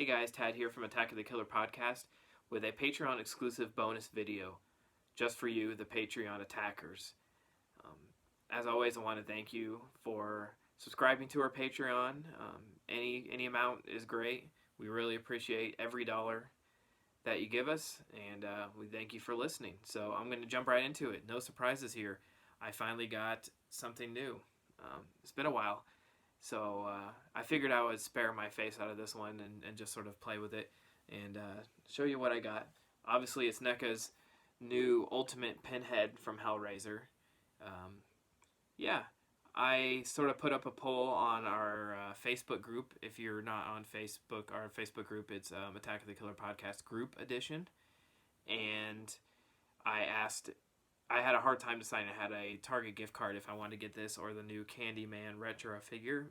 Hey guys, Tad here from Attack of the Killer podcast with a Patreon exclusive bonus video just for you, the Patreon attackers. As always, I want to thank you for subscribing to our Patreon. Any amount is great. We really appreciate every dollar that you give us, and we thank you for listening. So I'm going to jump right into it. No surprises here. I finally got something new. It's been a while. So I figured I would spare my face out of this one and just sort of play with it and show you what I got. Obviously, it's NECA's new Ultimate Pinhead from Hellraiser. Yeah, I sort of put up a poll on our Facebook group. If you're not on Facebook, our Facebook group, it's Attack of the Killer Podcast Group Edition. And I had a hard time deciding. I had a Target gift card if I wanted to get this or the new Candyman retro figure.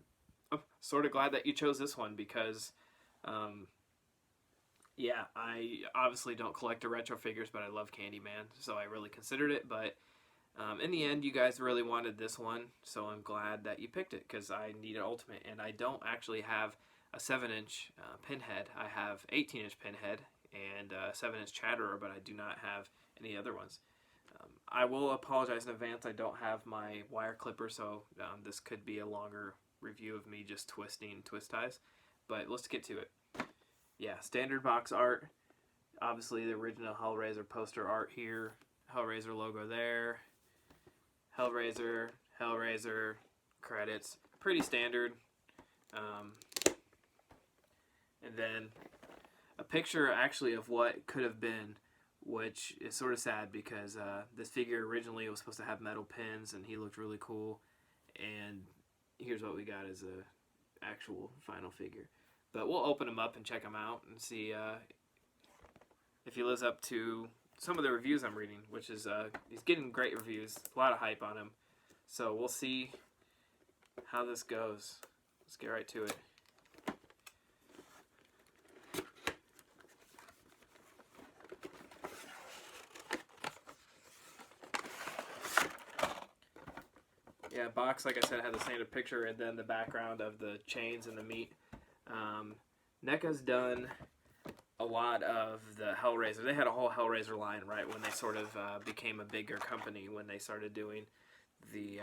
I'm sort of glad that you chose this one because, yeah, I obviously don't collect the retro figures, but I love Candyman, so I really considered it. But in the end, you guys really wanted this one, so I'm glad that you picked it because I need an Ultimate, and I don't actually have a 7-inch Pinhead. I have 18-inch Pinhead and a 7-inch Chatterer, but I do not have any other ones. I will apologize in advance. I don't have my wire clipper, so this could be a longer review of me just twisting twist ties. But let's get to it. Yeah, standard box art. Obviously, the original Hellraiser poster art here. Hellraiser logo there. Hellraiser, credits. Pretty standard. And then a picture actually of what could have been, which is sort of sad because this figure originally was supposed to have metal pins and he looked really cool, and here's what we got as a actual final figure. But we'll open him up and check him out and see if he lives up to some of the reviews I'm reading, which is he's getting great reviews, a lot of hype on him. So we'll see how this goes. Let's get right to it. Yeah, box, like I said, had the standard picture and then the background of the chains and the meat. NECA's done a lot of the Hellraiser. They had a whole Hellraiser line, right, when they sort of became a bigger company, when they started doing the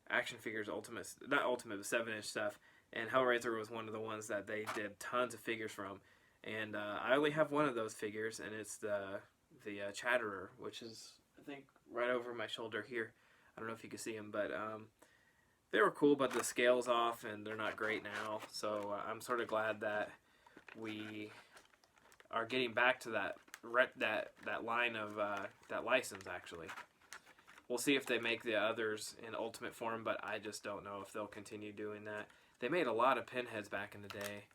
action figures, not Ultimate, but 7-inch stuff. And Hellraiser was one of the ones that they did tons of figures from. And I only have one of those figures, and it's the Chatterer, which is, I think, right over my shoulder here. I don't know if you can see them, but they were cool, but the scale's off and they're not great now. So I'm sort of glad that we are getting back to that line of that license. Actually, we'll see if they make the others in Ultimate form, but I just don't know if they'll continue doing that. They made a lot of Pinheads back in the day,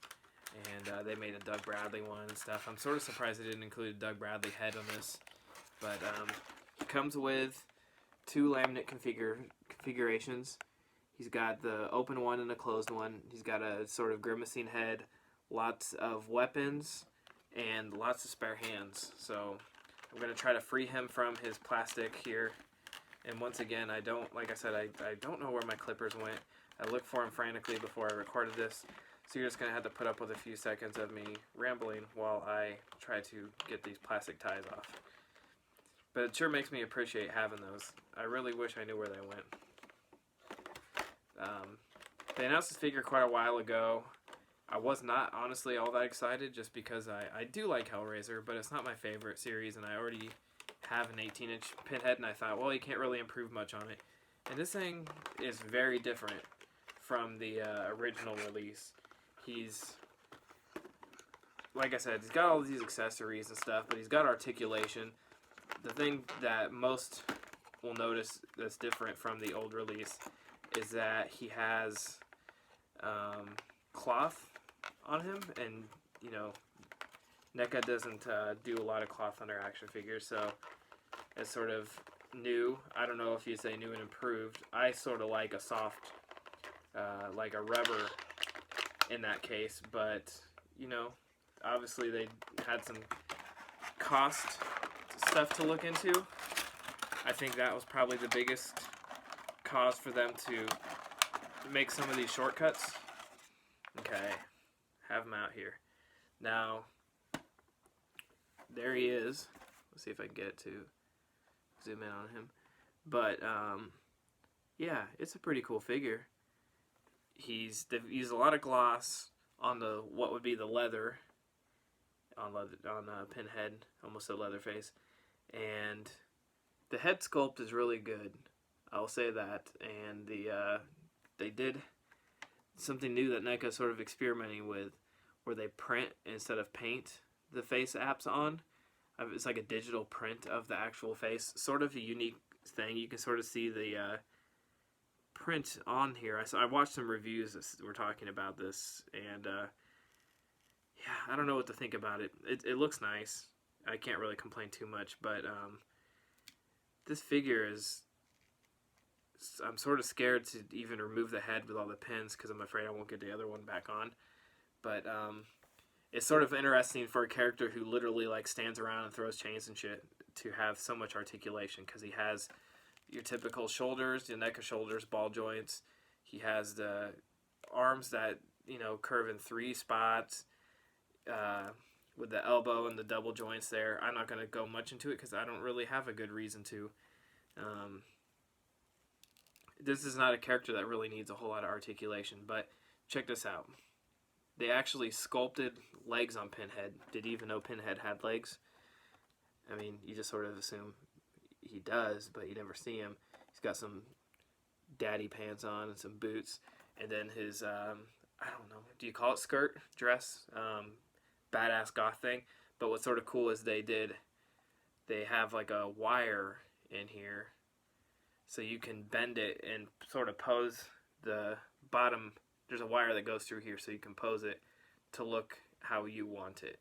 and they made a Doug Bradley one and stuff. I'm sort of surprised they didn't include a Doug Bradley head on this, but it comes with 2 laminate configurations. He's got the open one and a closed one. He's got a sort of grimacing head, lots of weapons, and lots of spare hands. So I'm going to try to free him from his plastic here. And once again, I don't know where my clippers went. I looked for them frantically before I recorded this. So you're just going to have to put up with a few seconds of me rambling while I try to get these plastic ties off. But it sure makes me appreciate having those. I really wish I knew where they went. They announced this figure quite a while ago. I was not honestly all that excited just because I do like Hellraiser, but it's not my favorite series, and I already have an 18-inch Pinhead, and I thought, well, you can't really improve much on it. And this thing is very different from the original release. He's, like I said, he's got all these accessories and stuff, but he's got articulation. The thing that most will notice that's different from the old release is that he has cloth on him, and you know, NECA doesn't do a lot of cloth on their action figures, so it's sort of new. I don't know if you say new and improved. I sort of like a soft, like a rubber in that case, but you know, obviously they had some cost stuff to look into. I think that was probably the biggest cause for them to make some of these shortcuts. Okay, have them out here. Now, there he is. Let's see if I can get to zoom in on him. But, yeah, it's a pretty cool figure. They've used a lot of gloss on what would be the leather on Pinhead, almost a leather face, and the head sculpt is really good. I'll say that. And they did something new that NECA is sort of experimenting with, where they print instead of paint the face apps on. It's like a digital print of the actual face, sort of a unique thing. You can sort of see the print on here. I watched some reviews that were talking about this, and yeah, I don't know what to think about it. It looks nice. I can't really complain too much, but this figure is... I'm sort of scared to even remove the head with all the pins because I'm afraid I won't get the other one back on. But it's sort of interesting for a character who literally like stands around and throws chains and shit to have so much articulation, because he has your typical shoulders, the NECA shoulders, ball joints. He has the arms that, you know, curve in 3 spots with the elbow and the double joints there. I'm not going to go much into it because I don't really have a good reason to. This is not a character that really needs a whole lot of articulation, but check this out. They actually sculpted legs on Pinhead. Did you even know Pinhead had legs? I mean, you just sort of assume he does, but you never see him. He's got some daddy pants on and some boots, and then his, I don't know, do you call it skirt? Dress? Badass goth thing. But what's sort of cool is they have like a wire in here, so you can bend it and sort of pose the bottom. There's a wire that goes through here, so you can pose it to look how you want it.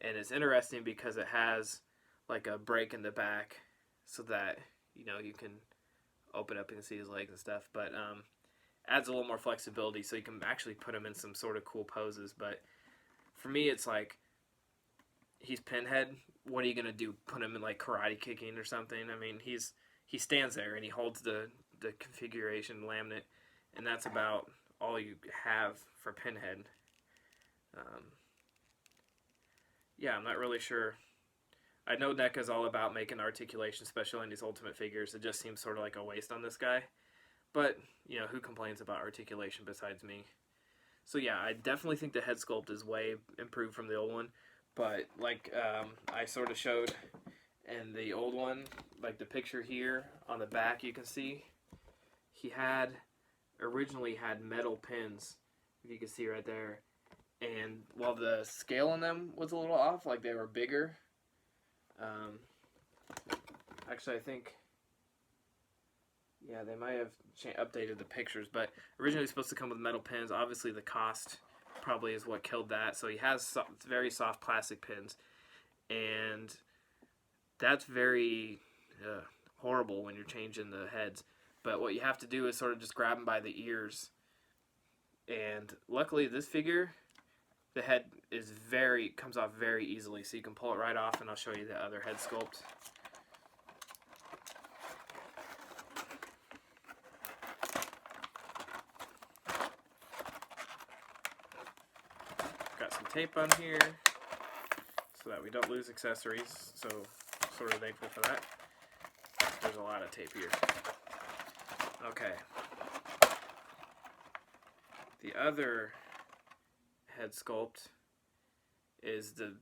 And it's interesting because it has like a break in the back so that, you know, you can open up and see his legs and stuff. But adds a little more flexibility, so you can actually put him in some sort of cool poses. But for me, it's like, he's Pinhead. What are you going to do? Put him in like karate kicking or something? I mean, he stands there and he holds the configuration laminate, and that's about all you have for Pinhead. Yeah, I'm not really sure. I know NECA's all about making articulation, especially in these Ultimate figures. It just seems sort of like a waste on this guy. But, you know, who complains about articulation besides me? So yeah, I definitely think the head sculpt is way improved from the old one. But like I sort of showed in the old one, like the picture here on the back, you can see he originally had metal pins, if you can see right there. And while the scale on them was a little off, like they were bigger. Actually, I think, yeah, they might have updated the pictures, but originally supposed to come with metal pins. Obviously, the cost probably is what killed that. So he has very soft plastic pins, and that's very horrible when you're changing the heads. But what you have to do is sort of just grab them by the ears. And luckily, this figure, the head comes off very easily, so you can pull it right off, and I'll show you the other head sculpt. Got some tape on here so that we don't lose accessories, so sort of thankful for that. There's a lot of tape here. Okay. The other head sculpt is the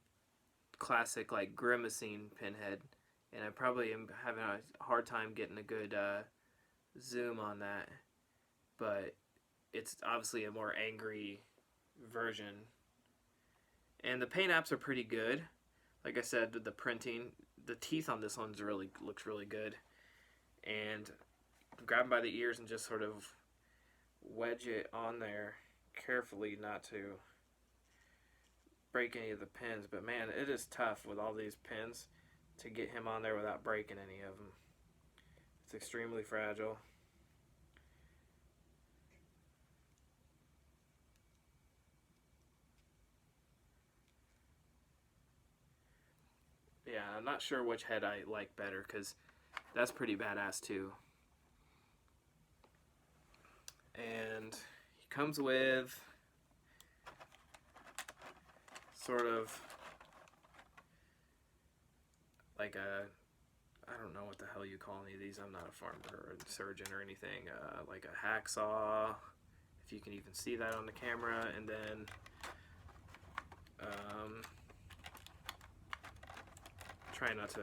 classic like grimacing Pinhead, and I probably am having a hard time getting a good zoom on that, but it's obviously a more angry version. And the paint apps are pretty good. Like I said, the printing, the teeth on this one looks really good. And grab them by the ears and just sort of wedge it on there carefully, not to break any of the pins. But man, it is tough with all these pins to get him on there without breaking any of them. It's extremely fragile. Yeah, I'm not sure which head I like better, because that's pretty badass too. And he comes with sort of like a, I don't know what the hell you call any of these. I'm not a farmer or a surgeon or anything. Like a hacksaw, if you can even see that on the camera. And then try not to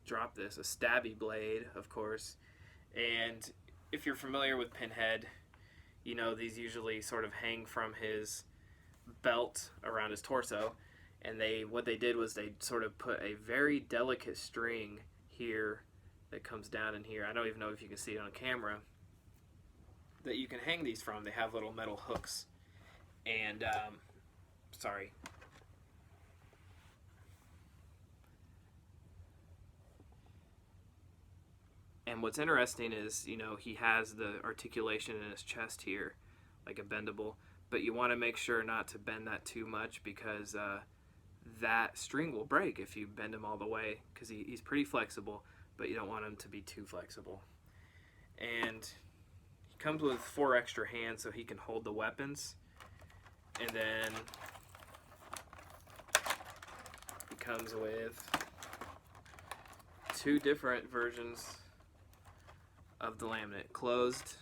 drop this. A stabby blade, of course. And if you're familiar with Pinhead, you know these usually sort of hang from his belt around his torso. And what they did was they sort of put a very delicate string here that comes down in here. I don't even know if you can see it on camera, that you can hang these from. They have little metal hooks. And, sorry. And what's interesting is, you know, he has the articulation in his chest here, like a bendable. But you want to make sure not to bend that too much, because that string will break if you bend him all the way, because he's pretty flexible, but you don't want him to be too flexible. And he comes with 4 extra hands so he can hold the weapons. And then he comes with 2 different versions of the laminate. Closed,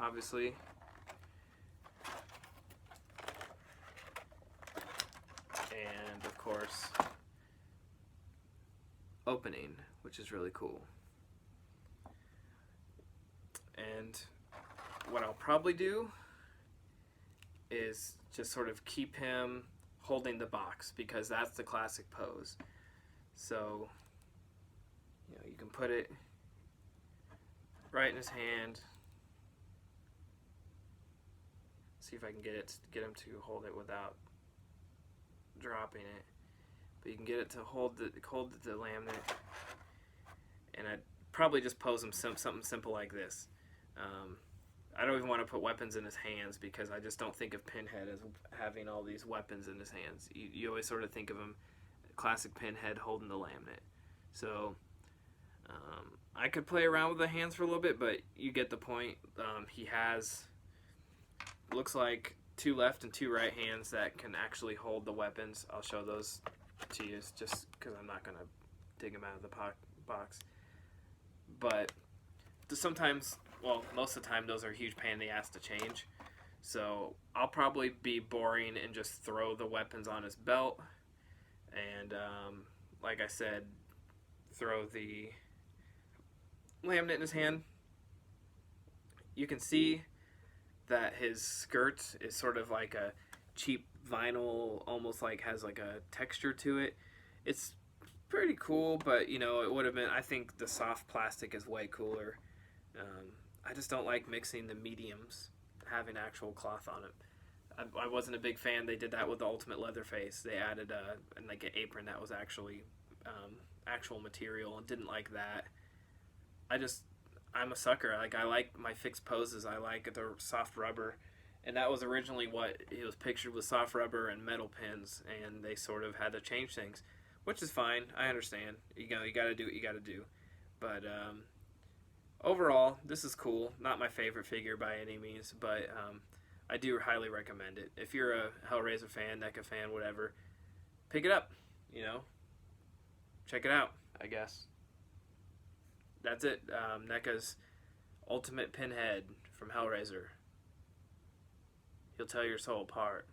obviously. And of course, opening, which is really cool. And what I'll probably do is just sort of keep him holding the box, because that's the classic pose. So, you know, you can put it right in his hand. See if I can get him to hold it without dropping it. But you can get it to hold the laminate. And I'd probably just pose him something simple like this. I don't even want to put weapons in his hands, because I just don't think of Pinhead as having all these weapons in his hands. You always sort of think of him, classic Pinhead, holding the laminate. So I could play around with the hands for a little bit, but you get the point. He has, looks like, 2 left and 2 right hands that can actually hold the weapons. I'll show those to you just because I'm not going to dig them out of the box. But sometimes, well, most of the time, those are a huge pain in the ass to change. So I'll probably be boring and just throw the weapons on his belt. And like I said, throw the laminate in his hand. You can see that his skirt is sort of like a cheap vinyl, almost like has like a texture to it. It's pretty cool, but you know, it would have been, I think the soft plastic is way cooler. I just don't like mixing the mediums, having actual cloth on it. I wasn't a big fan. They did that with the Ultimate Leatherface. They added like an apron that was actually actual material, and didn't like that. I'm a sucker. I like my fixed poses. I like the soft rubber, and that was originally what it was pictured with, soft rubber and metal pins, and they sort of had to change things, which is fine. I understand. You got to do what you got to do. But overall, this is cool. Not my favorite figure by any means, but I do highly recommend it. If you're a Hellraiser fan, NECA fan, whatever, pick it up. You know, check it out, I guess. That's it. NECA's Ultimate Pinhead from Hellraiser. He'll tear your soul apart.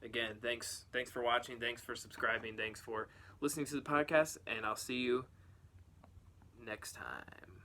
Again, thanks for watching. Thanks for subscribing. Thanks for listening to the podcast, and I'll see you next time.